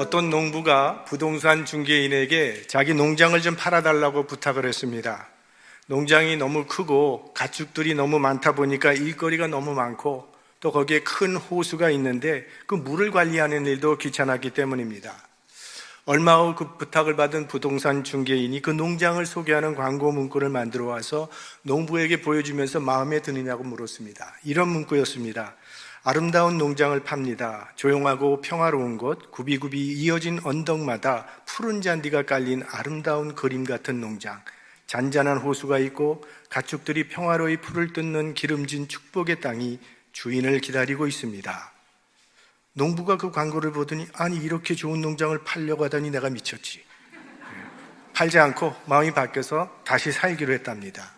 어떤 농부가 부동산 중개인에게 자기 농장을 좀 팔아달라고 부탁을 했습니다. 농장이 너무 크고 가축들이 너무 많다 보니까 일거리가 너무 많고 또 거기에 큰 호수가 있는데 그 물을 관리하는 일도 귀찮았기 때문입니다. 얼마 후 그 부탁을 받은 부동산 중개인이 그 농장을 소개하는 광고 문구를 만들어 와서 농부에게 보여주면서 마음에 드느냐고 물었습니다. 이런 문구였습니다. 아름다운 농장을 팝니다. 조용하고 평화로운 곳, 굽이굽이 이어진 언덕마다 푸른 잔디가 깔린 아름다운 그림 같은 농장, 잔잔한 호수가 있고 가축들이 평화로이 풀을 뜯는 기름진 축복의 땅이 주인을 기다리고 있습니다. 농부가 그 광고를 보더니 아니 이렇게 좋은 농장을 팔려고 하다니 내가 미쳤지. 팔지 않고 마음이 바뀌어서 다시 살기로 했답니다.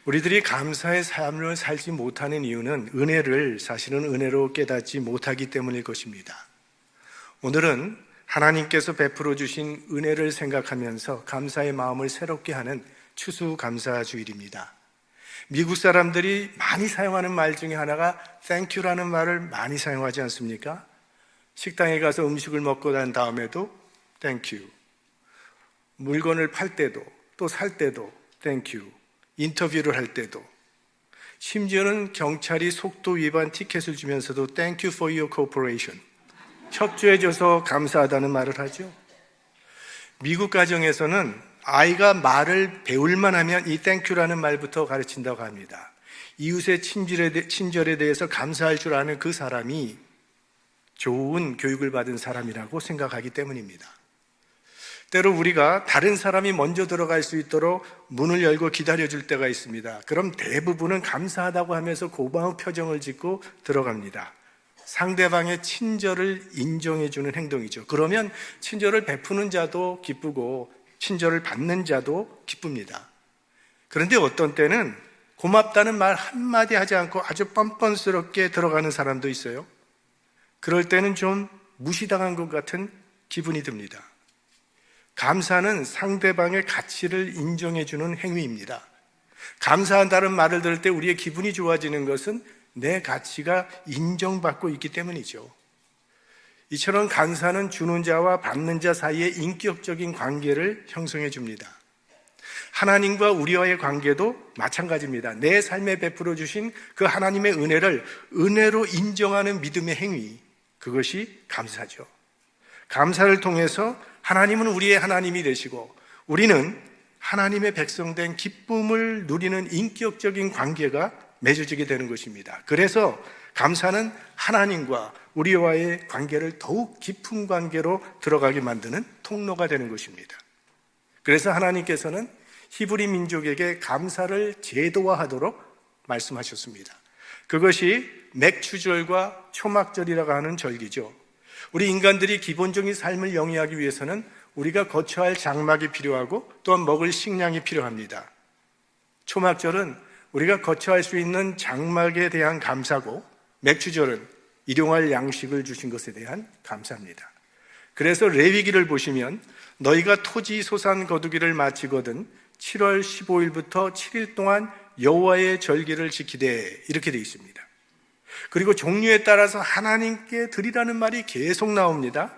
우리들이 감사의 삶을 살지 못하는 이유는 은혜를 사실은 은혜로 깨닫지 못하기 때문일 것입니다. 오늘은 하나님께서 베풀어 주신 은혜를 생각하면서 감사의 마음을 새롭게 하는 추수감사주일입니다. 미국 사람들이 많이 사용하는 말 중에 하나가 Thank you라는 말을 많이 사용하지 않습니까? 식당에 가서 음식을 먹고 난 다음에도 Thank you, 물건을 팔 때도 또 살 때도 Thank you, 인터뷰를 할 때도, 심지어는 경찰이 속도 위반 티켓을 주면서도 Thank you for your cooperation, 협조해줘서 감사하다는 말을 하죠. 미국 가정에서는 아이가 말을 배울만 하면 이 Thank you라는 말부터 가르친다고 합니다. 이웃의 친절에 대해서 감사할 줄 아는 그 사람이 좋은 교육을 받은 사람이라고 생각하기 때문입니다. 때로 우리가 다른 사람이 먼저 들어갈 수 있도록 문을 열고 기다려줄 때가 있습니다. 그럼 대부분은 감사하다고 하면서 고마운 표정을 짓고 들어갑니다. 상대방의 친절을 인정해주는 행동이죠. 그러면 친절을 베푸는 자도 기쁘고 친절을 받는 자도 기쁩니다. 그런데 어떤 때는 고맙다는 말 한마디 하지 않고 아주 뻔뻔스럽게 들어가는 사람도 있어요. 그럴 때는 좀 무시당한 것 같은 기분이 듭니다. 감사는 상대방의 가치를 인정해주는 행위입니다. 감사한다는 말을 들을 때 우리의 기분이 좋아지는 것은 내 가치가 인정받고 있기 때문이죠. 이처럼 감사는 주는 자와 받는 자 사이의 인격적인 관계를 형성해 줍니다. 하나님과 우리와의 관계도 마찬가지입니다. 내 삶에 베풀어 주신 그 하나님의 은혜를 은혜로 인정하는 믿음의 행위, 그것이 감사죠. 감사를 통해서 하나님은 우리의 하나님이 되시고 우리는 하나님의 백성된 기쁨을 누리는 인격적인 관계가 맺어지게 되는 것입니다. 그래서 감사는 하나님과 우리와의 관계를 더욱 깊은 관계로 들어가게 만드는 통로가 되는 것입니다. 그래서 하나님께서는 히브리 민족에게 감사를 제도화하도록 말씀하셨습니다. 그것이 맥추절과 초막절이라고 하는 절기죠. 우리 인간들이 기본적인 삶을 영위하기 위해서는 우리가 거쳐야 할 장막이 필요하고 또한 먹을 식량이 필요합니다. 초막절은 우리가 거쳐야 할 수 있는 장막에 대한 감사고, 맥추절은 일용할 양식을 주신 것에 대한 감사입니다. 그래서 레위기를 보시면 너희가 토지 소산 거두기를 마치거든 7월 15일부터 7일 동안 여호와의 절기를 지키되 이렇게 되어 있습니다. 그리고 종류에 따라서 하나님께 드리라는 말이 계속 나옵니다.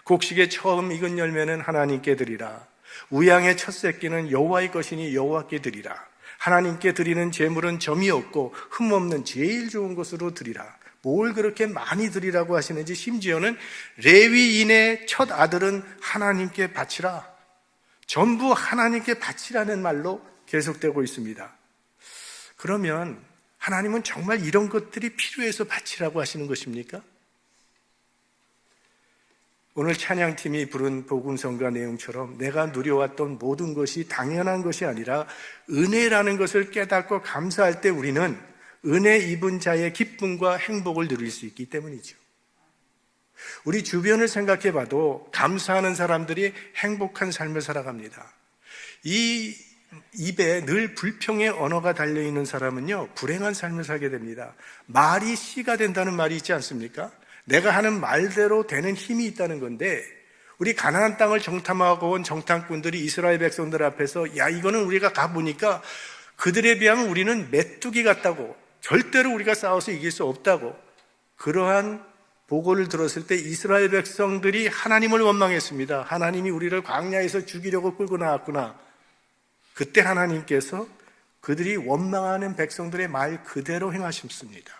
곡식의 처음 익은 열매는 하나님께 드리라. 우양의 첫 새끼는 여호와의 것이니 여호와께 드리라. 하나님께 드리는 제물은 점이 없고 흠 없는 제일 좋은 것으로 드리라. 뭘 그렇게 많이 드리라고 하시는지, 심지어는 레위인의 첫 아들은 하나님께 바치라. 전부 하나님께 바치라는 말로 계속되고 있습니다. 그러면 하나님은 정말 이런 것들이 필요해서 바치라고 하시는 것입니까? 오늘 찬양팀이 부른 복음성가 내용처럼 내가 누려왔던 모든 것이 당연한 것이 아니라 은혜라는 것을 깨닫고 감사할 때 우리는 은혜 입은 자의 기쁨과 행복을 누릴 수 있기 때문이죠. 우리 주변을 생각해 봐도 감사하는 사람들이 행복한 삶을 살아갑니다. 이 입에 늘 불평의 언어가 달려있는 사람은요, 불행한 삶을 살게 됩니다. 말이 씨가 된다는 말이 있지 않습니까? 내가 하는 말대로 되는 힘이 있다는 건데, 우리 가나안 땅을 정탐하고 온 정탐꾼들이 이스라엘 백성들 앞에서 야, 이거는 우리가 가보니까 그들에 비하면 우리는 메뚜기 같다고, 절대로 우리가 싸워서 이길 수 없다고, 그러한 보고를 들었을 때 이스라엘 백성들이 하나님을 원망했습니다. 하나님이 우리를 광야에서 죽이려고 끌고 나왔구나. 그때 하나님께서 그들이 원망하는 백성들의 말 그대로 행하셨습니다.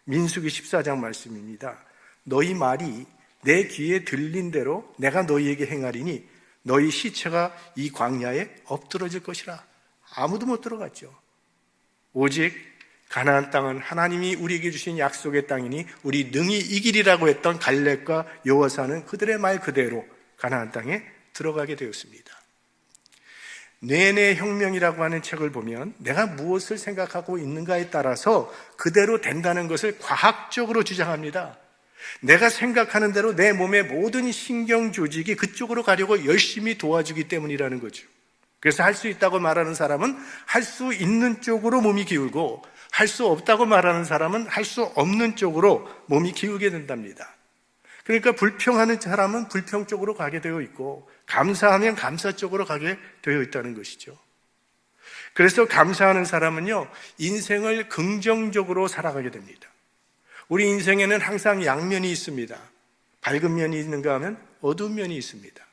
민수기 14장 말씀입니다. 너희 말이 내 귀에 들린 대로 내가 너희에게 행하리니 너희 시체가 이 광야에 엎드러질 것이라. 아무도 못 들어갔죠. 오직 가나안 땅은 하나님이 우리에게 주신 약속의 땅이니 우리 능히 이기리라고 했던 갈렙과 여호사는 그들의 말 그대로 가나안 땅에 들어가게 되었습니다. 뇌내 혁명이라고 하는 책을 보면 내가 무엇을 생각하고 있는가에 따라서 그대로 된다는 것을 과학적으로 주장합니다. 내가 생각하는 대로 내 몸의 모든 신경 조직이 그쪽으로 가려고 열심히 도와주기 때문이라는 거죠. 그래서 할 수 있다고 말하는 사람은 할 수 있는 쪽으로 몸이 기울고 할 수 없다고 말하는 사람은 할 수 없는 쪽으로 몸이 기울게 된답니다. 그러니까 불평하는 사람은 불평 쪽으로 가게 되어 있고 감사하면 감사 쪽으로 가게 되어 있다는 것이죠. 그래서 감사하는 사람은요, 인생을 긍정적으로 살아가게 됩니다. 우리 인생에는 항상 양면이 있습니다. 밝은 면이 있는가 하면 어두운 면이 있습니다.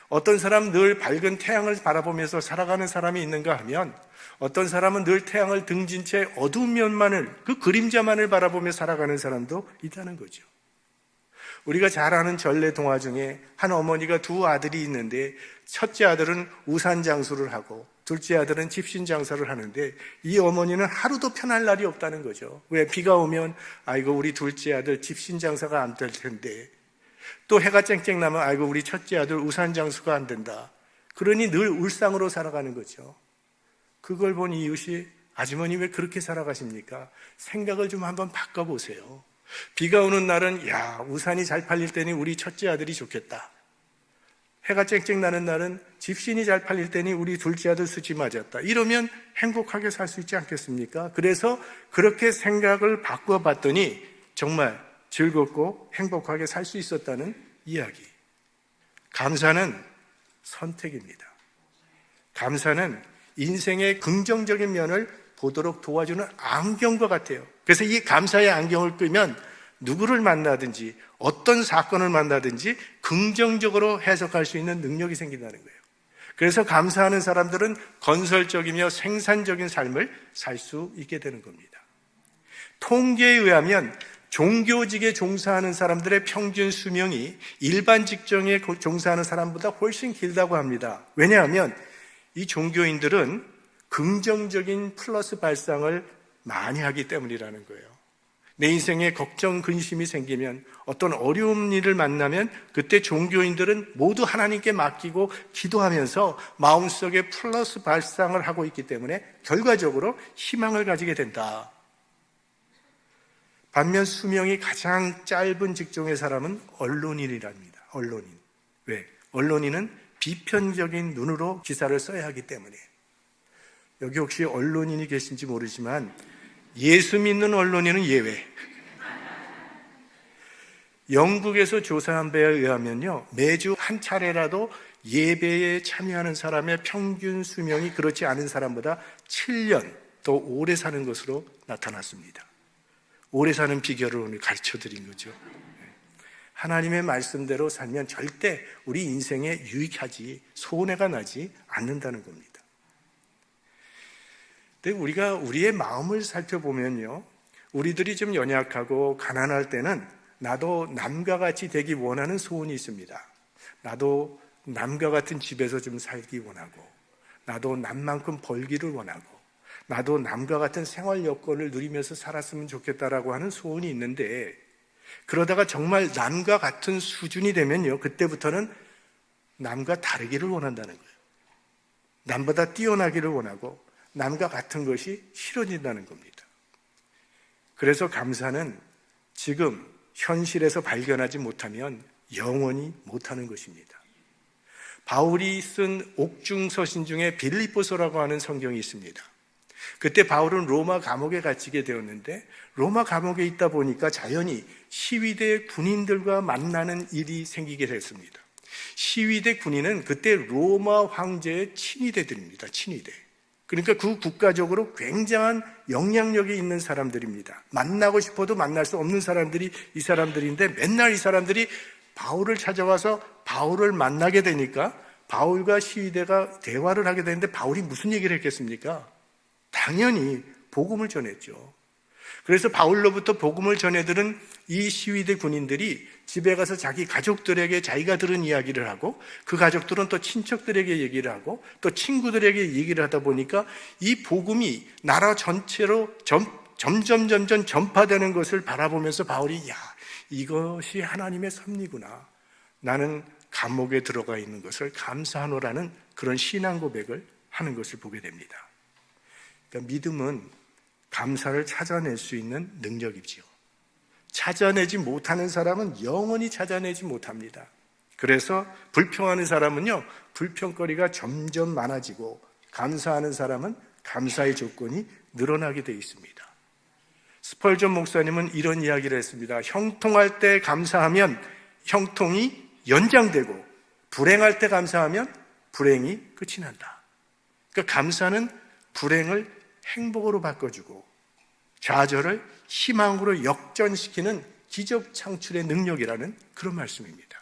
어떤 사람은 늘 밝은 태양을 바라보면서 살아가는 사람이 있는가 하면 어떤 사람은 늘 태양을 등진 채 어두운 면만을, 그 그림자만을 바라보며 살아가는 사람도 있다는 거죠. 우리가 잘 아는 전래 동화 중에 한 어머니가 두 아들이 있는데 첫째 아들은 우산 장수를 하고 둘째 아들은 집신 장사를 하는데 이 어머니는 하루도 편할 날이 없다는 거죠. 왜? 비가 오면 아이고 우리 둘째 아들 집신 장사가 안 될 텐데, 또 해가 쨍쨍 나면 아이고 우리 첫째 아들 우산 장수가 안 된다. 그러니 늘 울상으로 살아가는 거죠. 그걸 본 이웃이 아주머니 왜 그렇게 살아가십니까? 생각을 좀 한번 바꿔보세요. 비가 오는 날은 야, 우산이 잘 팔릴 때니 우리 첫째 아들이 좋겠다. 해가 쨍쨍 나는 날은 집신이 잘 팔릴 때니 우리 둘째 아들 수지 맞았다. 이러면 행복하게 살 수 있지 않겠습니까? 그래서 그렇게 생각을 바꿔봤더니 정말 즐겁고 행복하게 살 수 있었다는 이야기. 감사는 선택입니다. 감사는 인생의 긍정적인 면을 보도록 도와주는 안경과 같아요. 그래서 이 감사의 안경을 끄면 누구를 만나든지 어떤 사건을 만나든지 긍정적으로 해석할 수 있는 능력이 생긴다는 거예요. 그래서 감사하는 사람들은 건설적이며 생산적인 삶을 살 수 있게 되는 겁니다. 통계에 의하면 종교직에 종사하는 사람들의 평균 수명이 일반 직종에 종사하는 사람보다 훨씬 길다고 합니다. 왜냐하면 이 종교인들은 긍정적인 플러스 발상을 많이 하기 때문이라는 거예요. 내 인생에 걱정, 근심이 생기면 어떤 어려운 일을 만나면 그때 종교인들은 모두 하나님께 맡기고 기도하면서 마음속에 플러스 발상을 하고 있기 때문에 결과적으로 희망을 가지게 된다. 반면 수명이 가장 짧은 직종의 사람은 언론인이랍니다. 언론인. 왜? 언론인은 비편적인 눈으로 기사를 써야 하기 때문에. 여기 혹시 언론인이 계신지 모르지만 예수 믿는 언론인은 예외. 영국에서 조사한 바에 의하면요, 매주 한 차례라도 예배에 참여하는 사람의 평균 수명이 그렇지 않은 사람보다 7년 더 오래 사는 것으로 나타났습니다. 오래 사는 비결을 오늘 가르쳐 드린 거죠. 하나님의 말씀대로 살면 절대 우리 인생에 유익하지, 손해가 나지 않는다는 겁니다. 근데 우리가 우리의 마음을 살펴보면요, 우리들이 좀 연약하고 가난할 때는 나도 남과 같이 되기 원하는 소원이 있습니다. 나도 남과 같은 집에서 좀 살기 원하고, 나도 남만큼 벌기를 원하고, 나도 남과 같은 생활 여건을 누리면서 살았으면 좋겠다라고 하는 소원이 있는데, 그러다가 정말 남과 같은 수준이 되면요, 그때부터는 남과 다르기를 원한다는 거예요. 남보다 뛰어나기를 원하고 남과 같은 것이 싫어진다는 겁니다. 그래서 감사는 지금 현실에서 발견하지 못하면 영원히 못하는 것입니다. 바울이 쓴 옥중서신 중에 빌립보서라고 하는 성경이 있습니다. 그때 바울은 로마 감옥에 갇히게 되었는데 로마 감옥에 있다 보니까 자연히 시위대 군인들과 만나는 일이 생기게 됐습니다. 시위대 군인은 그때 로마 황제의 친위대들입니다. 친위대. 그러니까 그 국가적으로 굉장한 영향력이 있는 사람들입니다. 만나고 싶어도 만날 수 없는 사람들이 이 사람들인데 맨날 이 사람들이 바울을 찾아와서 바울을 만나게 되니까 바울과 시위대가 대화를 하게 되는데 바울이 무슨 얘기를 했겠습니까? 당연히 복음을 전했죠. 그래서 바울로부터 복음을 전해들은 이 시위대 군인들이 집에 가서 자기 가족들에게 자기가 들은 이야기를 하고 그 가족들은 또 친척들에게 얘기를 하고 또 친구들에게 얘기를 하다 보니까 이 복음이 나라 전체로 점점 전파되는 것을 바라보면서 바울이 야, 이것이 하나님의 섭리구나. 나는 감옥에 들어가 있는 것을 감사하노라는 그런 신앙 고백을 하는 것을 보게 됩니다. 그러니까 믿음은 감사를 찾아낼 수 있는 능력이지요. 찾아내지 못하는 사람은 영원히 찾아내지 못합니다. 그래서 불평하는 사람은요, 불평거리가 점점 많아지고 감사하는 사람은 감사의 조건이 늘어나게 되어 있습니다. 스펄전 목사님은 이런 이야기를 했습니다. 형통할 때 감사하면 형통이 연장되고 불행할 때 감사하면 불행이 끝이 난다. 그러니까 감사는 불행을 행복으로 바꿔주고 좌절을 희망으로 역전시키는 기적 창출의 능력이라는 그런 말씀입니다.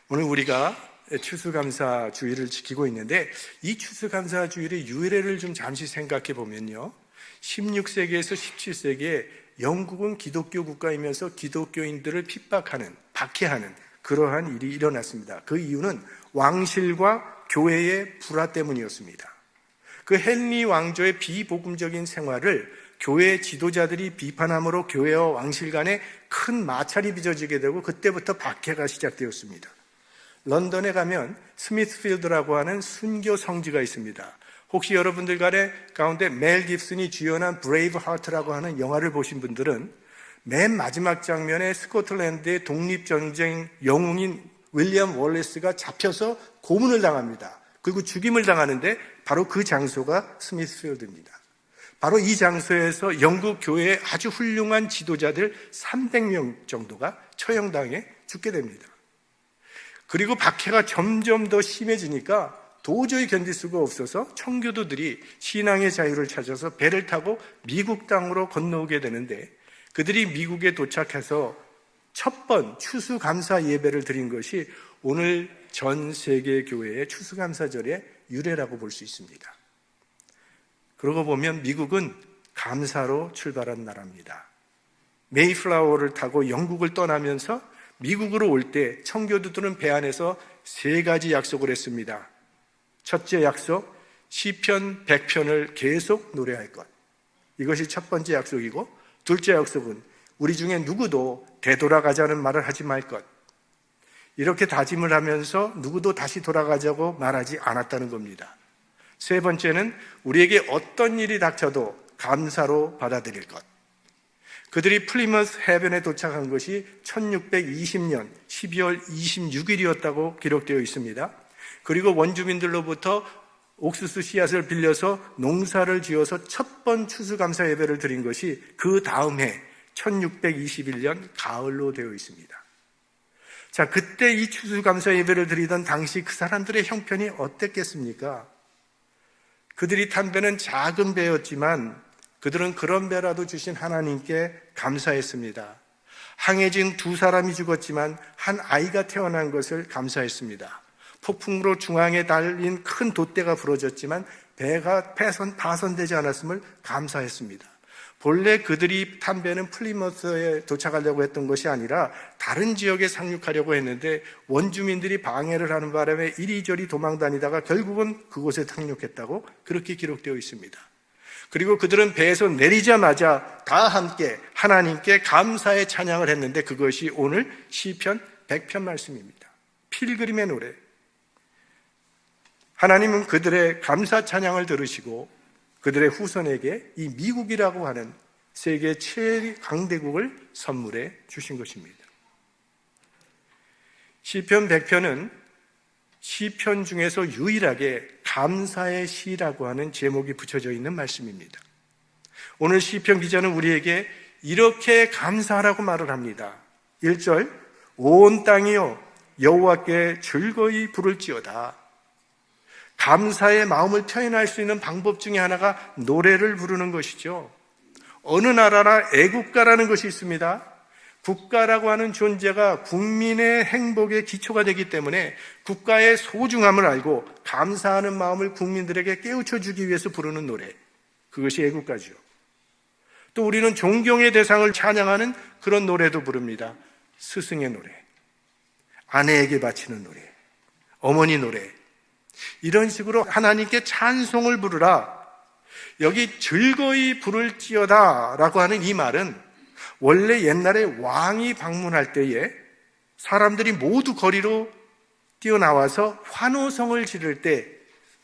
오늘 우리가 추수감사주의를 지키고 있는데 이 추수감사주일의 유래를 좀 잠시 생각해 보면요, 16세기에서 17세기에 영국은 기독교 국가이면서 기독교인들을 핍박하는, 박해하는 그러한 일이 일어났습니다. 그 이유는 왕실과 교회의 불화 때문이었습니다. 그 헨리 왕조의 비복음적인 생활을 교회 지도자들이 비판함으로 교회와 왕실 간에 큰 마찰이 빚어지게 되고 그때부터 박해가 시작되었습니다. 런던에 가면 스미스필드라고 하는 순교 성지가 있습니다. 혹시 여러분들 가운데 멜 깁슨이 주연한 브레이브 하트라고 하는 영화를 보신 분들은 맨 마지막 장면에 스코틀랜드의 독립전쟁 영웅인 윌리엄 월레스가 잡혀서 고문을 당합니다. 그리고 죽임을 당하는데 바로 그 장소가 스미스필드입니다. 바로 이 장소에서 영국 교회의 아주 훌륭한 지도자들 300명 정도가 처형당해 죽게 됩니다. 그리고 박해가 점점 더 심해지니까 도저히 견딜 수가 없어서 청교도들이 신앙의 자유를 찾아서 배를 타고 미국 땅으로 건너오게 되는데 그들이 미국에 도착해서 첫 번 추수감사 예배를 드린 것이 오늘 전 세계 교회의 추수감사절의 유래라고 볼 수 있습니다. 그러고 보면 미국은 감사로 출발한 나라입니다. 메이플라워를 타고 영국을 떠나면서 미국으로 올 때 청교도들은 배 안에서 3가지 약속을 했습니다. 첫째 약속, 시편 100편을 계속 노래할 것. 이것이 첫 번째 약속이고, 둘째 약속은 우리 중에 누구도 되돌아가자는 말을 하지 말 것. 이렇게 다짐을 하면서 누구도 다시 돌아가자고 말하지 않았다는 겁니다. 세 번째는 우리에게 어떤 일이 닥쳐도 감사로 받아들일 것. 그들이 플리머스 해변에 도착한 것이 1620년 12월 26일이었다고 기록되어 있습니다. 그리고 원주민들로부터 옥수수 씨앗을 빌려서 농사를 지어서 첫 번 추수감사 예배를 드린 것이 그 다음 해 1621년 가을로 되어 있습니다. 자, 그때 이 추수감사 예배를 드리던 당시 그 사람들의 형편이 어땠겠습니까? 그들이 탄 배는 작은 배였지만 그들은 그런 배라도 주신 하나님께 감사했습니다. 항해진 2사람이 죽었지만 한 아이가 태어난 것을 감사했습니다. 폭풍으로 중앙에 달린 큰 돛대가 부러졌지만 배가 파손되지 않았음을 감사했습니다. 본래 그들이 탄 배는 플리머스에 도착하려고 했던 것이 아니라 다른 지역에 상륙하려고 했는데 원주민들이 방해를 하는 바람에 이리저리 도망다니다가 결국은 그곳에 상륙했다고 그렇게 기록되어 있습니다. 그리고 그들은 배에서 내리자마자 다 함께 하나님께 감사의 찬양을 했는데 그것이 오늘 시편 100편 말씀입니다. 필그림의 노래. 하나님은 그들의 감사 찬양을 들으시고 그들의 후손에게 이 미국이라고 하는 세계 최강대국을 선물해 주신 것입니다. 시편 100편은 시편 중에서 유일하게 감사의 시라고 하는 제목이 붙여져 있는 말씀입니다. 오늘 시편 기자는 우리에게 이렇게 감사하라고 말을 합니다. 1절, 온 땅이여 여호와께 즐거이 부를지어다. 감사의 마음을 표현할 수 있는 방법 중에 하나가 노래를 부르는 것이죠. 어느 나라나 애국가라는 것이 있습니다. 국가라고 하는 존재가 국민의 행복의 기초가 되기 때문에 국가의 소중함을 알고 감사하는 마음을 국민들에게 깨우쳐 주기 위해서 부르는 노래, 그것이 애국가죠. 또 우리는 존경의 대상을 찬양하는 그런 노래도 부릅니다. 스승의 노래, 아내에게 바치는 노래, 어머니 노래, 이런 식으로 하나님께 찬송을 부르라. 여기 즐거이 부를지어다 라고 하는 이 말은 원래 옛날에 왕이 방문할 때에 사람들이 모두 거리로 뛰어나와서 환호성을 지를 때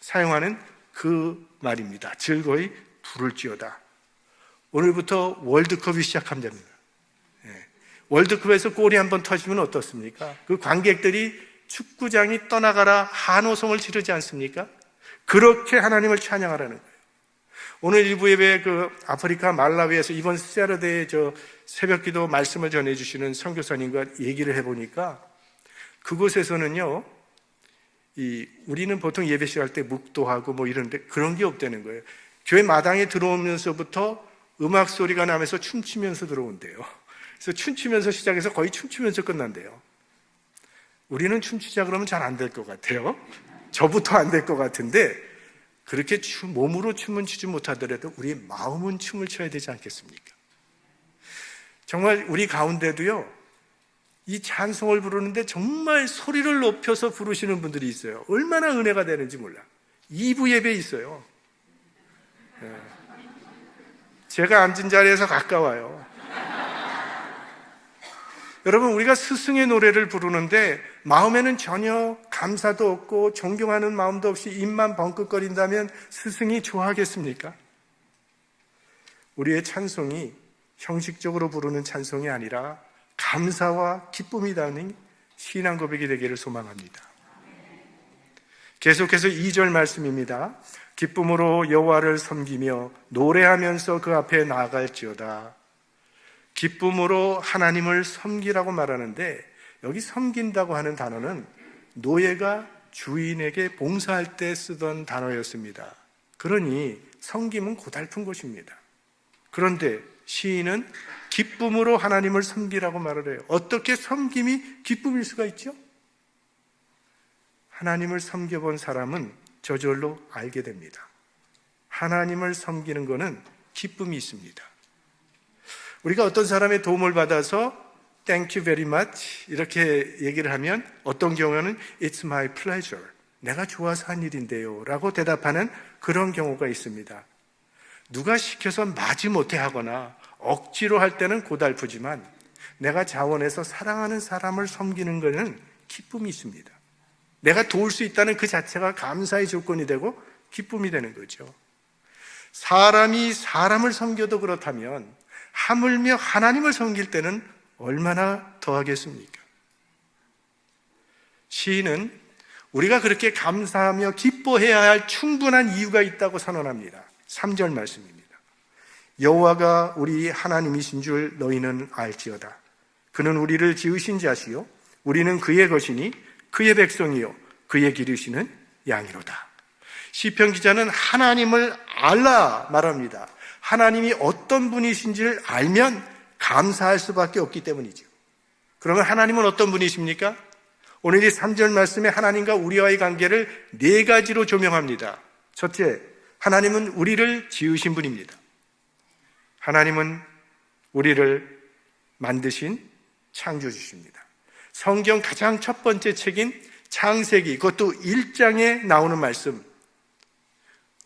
사용하는 그 말입니다. 즐거이 부를지어다. 오늘부터 월드컵이 시작합니다. 월드컵에서 골이 한번 터지면 어떻습니까? 그 관객들이 축구장이 떠나가라 환호성을 지르지 않습니까? 그렇게 하나님을 찬양하라는 거예요. 오늘 일부 예배 아프리카 말라위에서 이번 세러데이 새벽기도 말씀을 전해주시는 선교사님과 얘기를 해보니까 그곳에서는요, 우리는 보통 예배 시작할 때 묵도하고 이런데 그런 게 없다는 거예요. 교회 마당에 들어오면서부터 음악 소리가 나면서 춤추면서 들어온대요. 그래서 춤추면서 시작해서 거의 춤추면서 끝난대요. 우리는 춤추자 그러면 잘 안 될 것 같아요. 저부터 안 될 것 같은데 그렇게 몸으로 춤은 추지 못하더라도 우리 마음은 춤을 춰야 되지 않겠습니까? 정말 우리 가운데도요, 이 찬송을 부르는데 정말 소리를 높여서 부르시는 분들이 있어요. 얼마나 은혜가 되는지 몰라. 2부 예배 있어요. 제가 앉은 자리에서 가까워요. 여러분, 우리가 스승의 노래를 부르는데 마음에는 전혀 감사도 없고 존경하는 마음도 없이 입만 벙긋거린다면 스승이 좋아하겠습니까? 우리의 찬송이 형식적으로 부르는 찬송이 아니라 감사와 기쁨이 담는 신앙 고백이 되기를 소망합니다. 계속해서 2절 말씀입니다. 기쁨으로 여호와를 섬기며 노래하면서 그 앞에 나아갈지어다. 기쁨으로 하나님을 섬기라고 말하는데 여기 섬긴다고 하는 단어는 노예가 주인에게 봉사할 때 쓰던 단어였습니다. 그러니 섬김은 고달픈 것입니다. 그런데 시인은 기쁨으로 하나님을 섬기라고 말을 해요. 어떻게 섬김이 기쁨일 수가 있죠? 하나님을 섬겨본 사람은 저절로 알게 됩니다. 하나님을 섬기는 것은 기쁨이 있습니다. 우리가 어떤 사람의 도움을 받아서 Thank you very much 이렇게 얘기를 하면 어떤 경우에는 It's my pleasure, 내가 좋아서 한 일인데요 라고 대답하는 그런 경우가 있습니다. 누가 시켜서 마지못해 하거나 억지로 할 때는 고달프지만 내가 자원해서 사랑하는 사람을 섬기는 것은 기쁨이 있습니다. 내가 도울 수 있다는 그 자체가 감사의 조건이 되고 기쁨이 되는 거죠. 사람이 사람을 섬겨도 그렇다면 하물며 하나님을 섬길 때는 얼마나 더하겠습니까? 시인은 우리가 그렇게 감사하며 기뻐해야 할 충분한 이유가 있다고 선언합니다. 3절 말씀입니다. 여호와가 우리 하나님이신 줄 너희는 알지어다. 그는 우리를 지으신 자시요 우리는 그의 것이니 그의 백성이요 그의 기르시는 양이로다. 시편 기자는 하나님을 알라 말합니다. 하나님이 어떤 분이신지를 알면 감사할 수밖에 없기 때문이죠. 그러면 하나님은 어떤 분이십니까? 오늘 이 3절 말씀에 하나님과 우리와의 관계를 4가지로 조명합니다. 첫째, 하나님은 우리를 지으신 분입니다. 하나님은 우리를 만드신 창조주십니다. 성경 가장 첫 번째 책인 창세기, 그것도 1장에 나오는 말씀,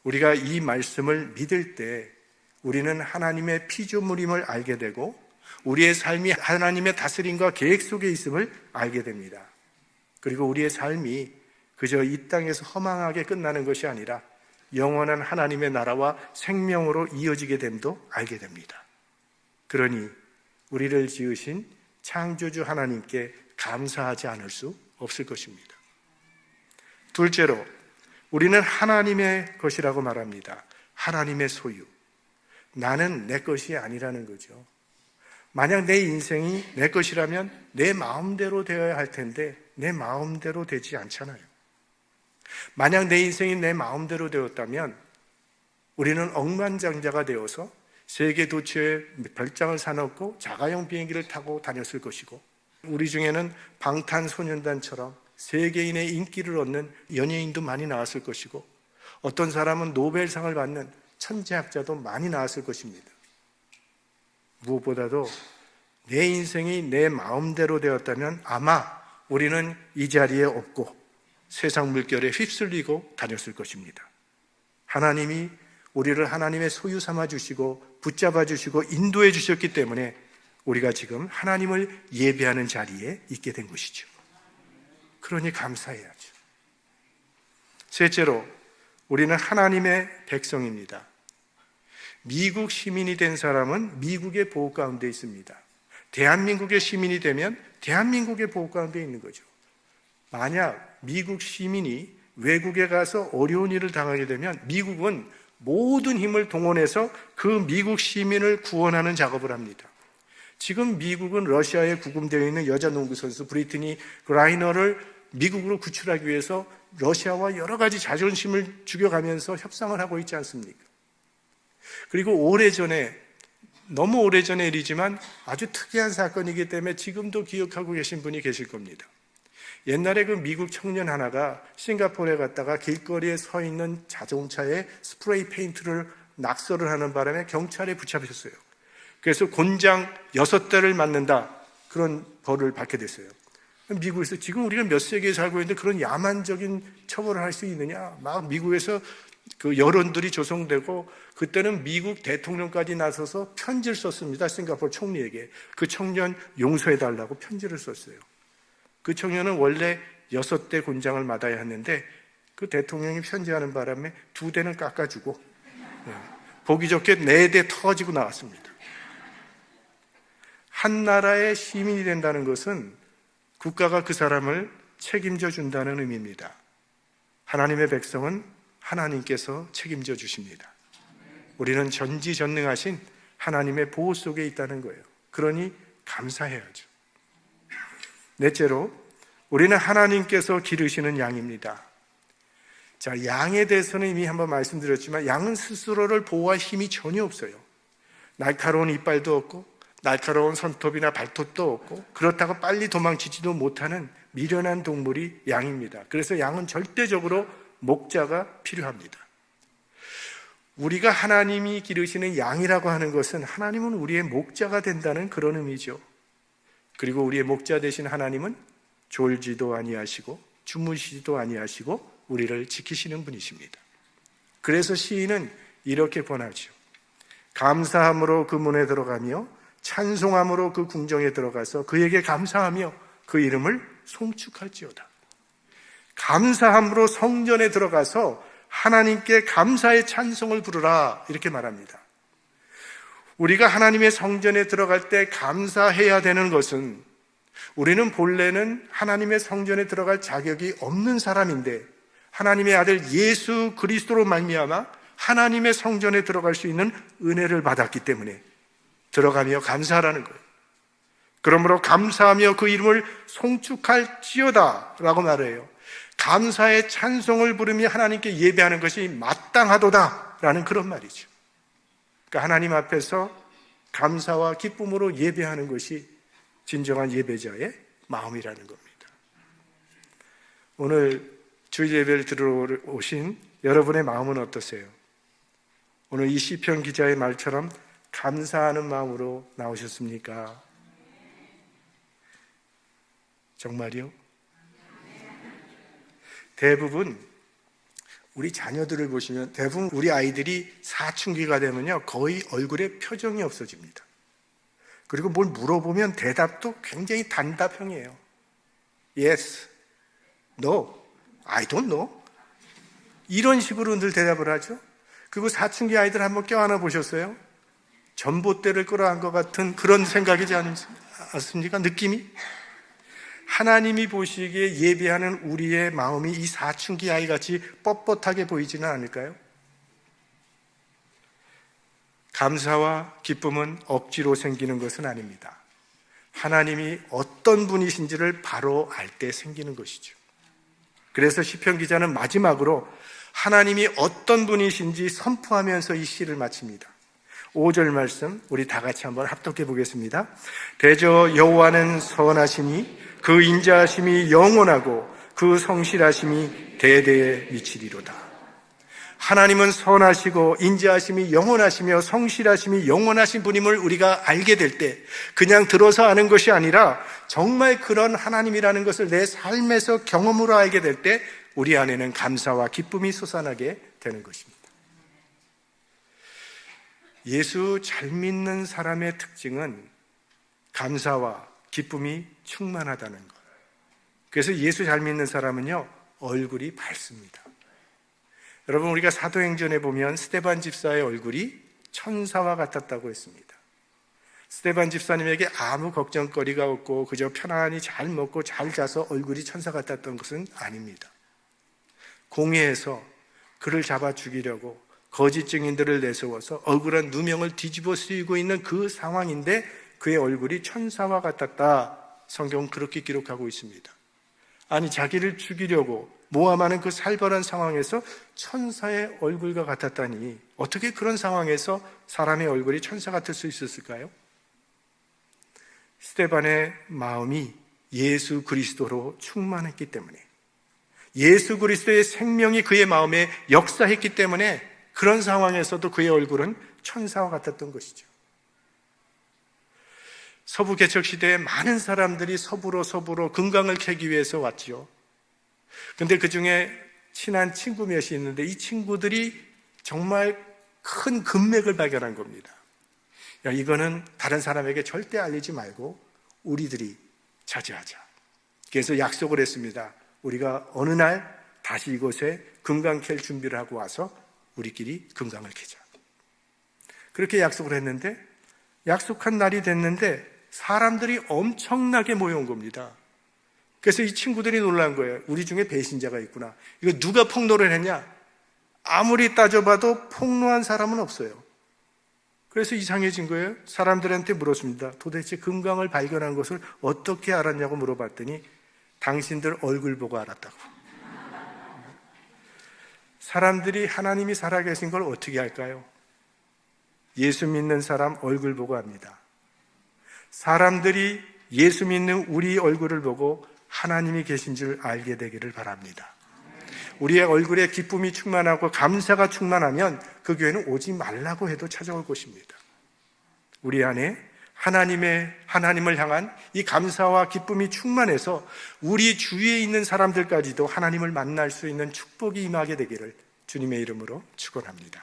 우리가 이 말씀을 믿을 때 우리는 하나님의 피조물임을 알게 되고 우리의 삶이 하나님의 다스림과 계획 속에 있음을 알게 됩니다. 그리고 우리의 삶이 그저 이 땅에서 허망하게 끝나는 것이 아니라 영원한 하나님의 나라와 생명으로 이어지게 됨도 알게 됩니다. 그러니 우리를 지으신 창조주 하나님께 감사하지 않을 수 없을 것입니다. 둘째로, 우리는 하나님의 것이라고 말합니다. 하나님의 소유. 나는 내 것이 아니라는 거죠. 만약 내 인생이 내 것이라면 내 마음대로 되어야 할 텐데 내 마음대로 되지 않잖아요. 만약 내 인생이 내 마음대로 되었다면 우리는 억만장자가 되어서 세계 도처에 별장을 사놓고 자가용 비행기를 타고 다녔을 것이고, 우리 중에는 방탄소년단처럼 세계인의 인기를 얻는 연예인도 많이 나왔을 것이고, 어떤 사람은 노벨상을 받는 천재학자도 많이 나왔을 것입니다. 무엇보다도 내 인생이 내 마음대로 되었다면 아마 우리는 이 자리에 없고 세상 물결에 휩쓸리고 다녔을 것입니다. 하나님이 우리를 하나님의 소유 삼아 주시고 붙잡아 주시고 인도해 주셨기 때문에 우리가 지금 하나님을 예배하는 자리에 있게 된 것이죠. 그러니 감사해야죠. 셋째로, 우리는 하나님의 백성입니다. 미국 시민이 된 사람은 미국의 보호 가운데 있습니다. 대한민국의 시민이 되면 대한민국의 보호 가운데 있는 거죠. 만약 미국 시민이 외국에 가서 어려운 일을 당하게 되면 미국은 모든 힘을 동원해서 그 미국 시민을 구원하는 작업을 합니다. 지금 미국은 러시아에 구금되어 있는 여자 농구 선수 브리트니 그라이너를 미국으로 구출하기 위해서 러시아와 여러 가지 자존심을 죽여가면서 협상을 하고 있지 않습니까? 그리고 너무 오래전의 일이지만 아주 특이한 사건이기 때문에 지금도 기억하고 계신 분이 계실 겁니다. 옛날에 그 미국 청년 하나가 싱가포르에 갔다가 길거리에 서 있는 자동차에 스프레이 페인트를 낙서를 하는 바람에 경찰에 붙잡혔어요. 그래서 곤장 6대를 맞는다, 그런 벌을 받게 됐어요. 미국에서 지금 우리가 몇 세기에 살고 있는데 그런 야만적인 처벌을 할 수 있느냐, 막 미국에서 그 여론들이 조성되고, 그때는 미국 대통령까지 나서서 편지를 썼습니다. 싱가포르 총리에게 그 청년 용서해달라고 편지를 썼어요. 그 청년은 원래 6대 곤장을 맞아야 했는데 그 대통령이 편지하는 바람에 2대는 깎아주고, 보기 좋게 4대 터지고 나왔습니다. 한 나라의 시민이 된다는 것은 국가가 그 사람을 책임져 준다는 의미입니다. 하나님의 백성은 하나님께서 책임져 주십니다. 우리는 전지전능하신 하나님의 보호 속에 있다는 거예요. 그러니 감사해야죠. 넷째로, 우리는 하나님께서 기르시는 양입니다. 자, 양에 대해서는 이미 한번 말씀드렸지만 양은 스스로를 보호할 힘이 전혀 없어요. 날카로운 이빨도 없고 날카로운 손톱이나 발톱도 없고 그렇다고 빨리 도망치지도 못하는 미련한 동물이 양입니다. 그래서 양은 절대적으로 목자가 필요합니다. 우리가 하나님이 기르시는 양이라고 하는 것은 하나님은 우리의 목자가 된다는 그런 의미죠. 그리고 우리의 목자 되신 하나님은 졸지도 아니하시고 주무시지도 아니하시고 우리를 지키시는 분이십니다. 그래서 시인은 이렇게 권하죠. 감사함으로 그 문에 들어가며 찬송함으로 그 궁정에 들어가서 그에게 감사하며 그 이름을 송축할지어다. 감사함으로 성전에 들어가서 하나님께 감사의 찬송을 부르라, 이렇게 말합니다. 우리가 하나님의 성전에 들어갈 때 감사해야 되는 것은, 우리는 본래는 하나님의 성전에 들어갈 자격이 없는 사람인데 하나님의 아들 예수 그리스도로 말미암아 하나님의 성전에 들어갈 수 있는 은혜를 받았기 때문에 들어가며 감사하라는 거예요. 그러므로 감사하며 그 이름을 송축할지어다 라고 말해요. 감사의 찬송을 부르며 하나님께 예배하는 것이 마땅하도다 라는 그런 말이죠. 그러니까 하나님 앞에서 감사와 기쁨으로 예배하는 것이 진정한 예배자의 마음이라는 겁니다. 오늘 주일 예배를 들으러 오신 여러분의 마음은 어떠세요? 오늘 이 시편 기자의 말처럼 감사하는 마음으로 나오셨습니까? 정말요? 대부분 우리 자녀들을 보시면 대부분 우리 아이들이 사춘기가 되면요 거의 얼굴에 표정이 없어집니다. 그리고 뭘 물어보면 대답도 굉장히 단답형이에요. Yes, No, I don't know. 이런 식으로 늘 대답을 하죠. 그리고 사춘기 아이들 한번 껴안아 보셨어요? 전봇대를 끌어안 것 같은 그런 생각이지 않습니까? 느낌이? 하나님이 보시기에 예배하는 우리의 마음이 이 사춘기 아이같이 뻣뻣하게 보이지는 않을까요? 감사와 기쁨은 억지로 생기는 것은 아닙니다. 하나님이 어떤 분이신지를 바로 알 때 생기는 것이죠. 그래서 시편 기자는 마지막으로 하나님이 어떤 분이신지 선포하면서 이 시를 마칩니다. 5절 말씀 우리 다 같이 한번 합독해 보겠습니다. 대저 여호와는 선하시니 그 인자하심이 영원하고 그 성실하심이 대대에 미치리로다. 하나님은 선하시고 인자하심이 영원하시며 성실하심이 영원하신 분임을 우리가 알게 될 때 그냥 들어서 아는 것이 아니라 정말 그런 하나님이라는 것을 내 삶에서 경험으로 알게 될 때 우리 안에는 감사와 기쁨이 솟아나게 되는 것입니다. 예수 잘 믿는 사람의 특징은 감사와 기쁨이 충만하다는 것. 그래서 예수 잘 믿는 사람은요, 얼굴이 밝습니다. 여러분, 우리가 사도행전에 보면 스데반 집사의 얼굴이 천사와 같았다고 했습니다. 스데반 집사님에게 아무 걱정거리가 없고 그저 편안히 잘 먹고 잘 자서 얼굴이 천사 같았던 것은 아닙니다. 공회에서 그를 잡아 죽이려고 거짓 증인들을 내세워서 억울한 누명을 뒤집어 쓰이고 있는 그 상황인데 그의 얼굴이 천사와 같았다. 성경은 그렇게 기록하고 있습니다. 아니, 자기를 죽이려고 모함하는 그 살벌한 상황에서 천사의 얼굴과 같았다니 어떻게 그런 상황에서 사람의 얼굴이 천사 같을 수 있었을까요? 스데반의 마음이 예수 그리스도로 충만했기 때문에, 예수 그리스도의 생명이 그의 마음에 역사했기 때문에 그런 상황에서도 그의 얼굴은 천사와 같았던 것이죠. 서부 개척 시대에 많은 사람들이 서부로 금강을 캐기 위해서 왔죠. 근데 그 중에 친한 친구 몇이 있는데 이 친구들이 정말 큰 금맥을 발견한 겁니다. 야, 이거는 다른 사람에게 절대 알리지 말고 우리들이 차지하자. 그래서 약속을 했습니다. 우리가 어느 날 다시 이곳에 금강 캘 준비를 하고 와서 우리끼리 금강을 캐자. 그렇게 약속을 했는데 약속한 날이 됐는데 사람들이 엄청나게 모여온 겁니다. 그래서 이 친구들이 놀란 거예요. 우리 중에 배신자가 있구나. 이거 누가 폭로를 했냐? 아무리 따져봐도 폭로한 사람은 없어요. 그래서 이상해진 거예요. 사람들한테 물었습니다. 도대체 금강을 발견한 것을 어떻게 알았냐고 물어봤더니 당신들 얼굴 보고 알았다고. 사람들이 하나님이 살아계신 걸 어떻게 할까요? 예수 믿는 사람 얼굴 보고 압니다. 사람들이 예수 믿는 우리 얼굴을 보고 하나님이 계신 줄 알게 되기를 바랍니다. 우리의 얼굴에 기쁨이 충만하고 감사가 충만하면 그 교회는 오지 말라고 해도 찾아올 것입니다. 우리 안에 하나님을 향한 이 감사와 기쁨이 충만해서 우리 주위에 있는 사람들까지도 하나님을 만날 수 있는 축복이 임하게 되기를 주님의 이름으로 축원합니다.